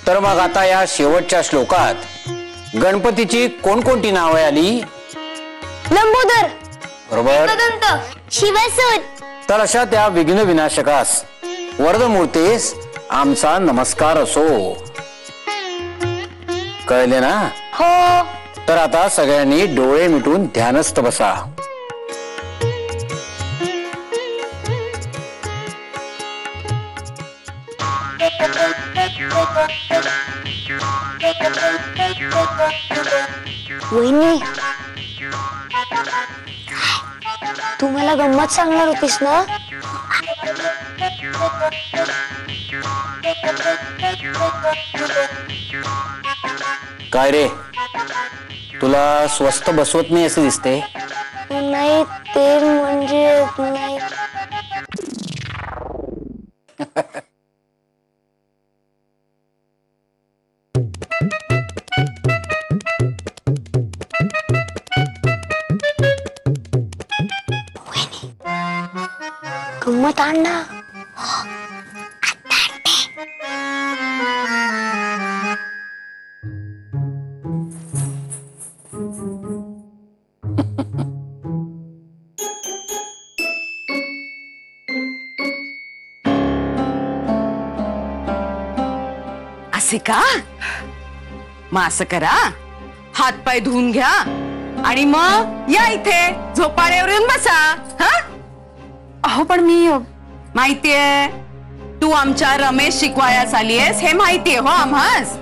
तर मग आता या शेवटच्या श्लोकात गणपतीची कोणकोणती नावे आली? लंबोदर, बरोबर, शिवसूत. तर अशा त्या विघ्न विनाशकास वरदमूर्तीस आमचा नमस्कार असो. कळले ना? हो. तर आता सगळ्यांनी डोळे मिटून ध्यानस्थ बसा. वहिनी, तू मला गंमत सांगणार होतीस ना? काय रे, तुला स्वस्त बसवत नाही असे दिसते? नाही, ते म्हणजे नाही. गंमत आण ना. असे का? मग असं करा, हात पाय धुवून घ्या आणि मग या इथे झोपाळ्यावर येऊन बसा. हा? अहो पण मी माहितीये तू आमच्या रमेश शिकवायास आलीयस हे माहितीये हो आम्हास,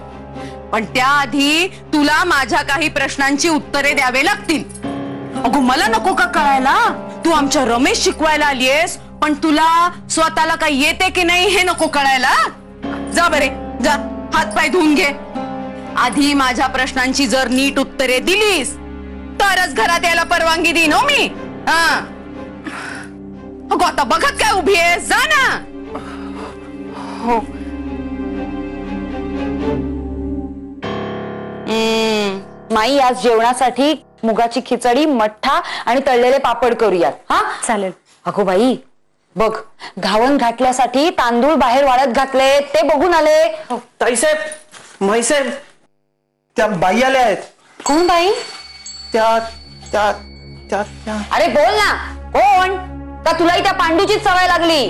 पण त्याआधी तुला माझ्या काही प्रश्नांची उत्तरे द्यावे लागतील. अगो मला नको का कळायला तू आमच्या रमेश शिकवायला आलीयस, पण तुला स्वतःला काही येते की नाही हे नको कळायला. जा बरे, जा हात पाय धुवून घे. आधी माझ्या प्रश्नांची जर नीट उत्तरे दिलीस तरच घरात यायला परवानगी देईन हो मी. हा, अगो आता बघत काय उभी आहे, जा ना. हो. माई, आज जेवणासाठी मुगाची खिचडी, मठ्ठा आणि तळलेले पापड करूयात. हा चालेल. अगो बाई, बघ घावन घातल्यासाठी तांदूळ बाहेर वाळत घातले, ते बघून आले. ताईसाहेब, माईसाहेब, त्या बाई आल्या आहेत. कोण बाई? त्या त्या त्या त्या अरे बोल ना, कोण? का तुलाही त्या पांडूचीच सवय लागली?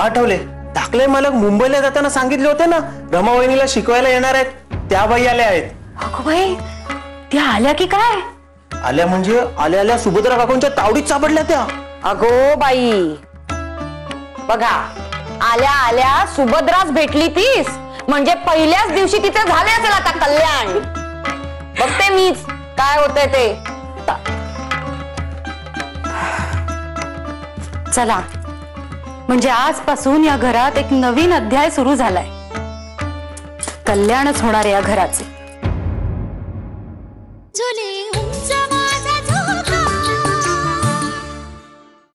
आठवले, टाकले मालक मुंबईला जाताना सांगितले होते ना रमा वहिनीला शिकवायला येणार आहेत, त्या बाई आल्या आहेत. अगो बाई, त्या आल्या की काय? आल्या म्हणजे आल्या आल्या सुभद्रा काकूंच्या तावडीत सापडल्या त्या. अगो बाई, बघा आल्या आल्या सुभद्राच भेटली तीस म्हणजे पहिल्याच दिवशी तिथे झाले असेल आता कल्याण. बघते मीच काय होतंय ते. चला, म्हणजे आजपासून या घरात एक नवीन अध्याय सुरू झालाय. कल्याणच होणार आहे या घराचे.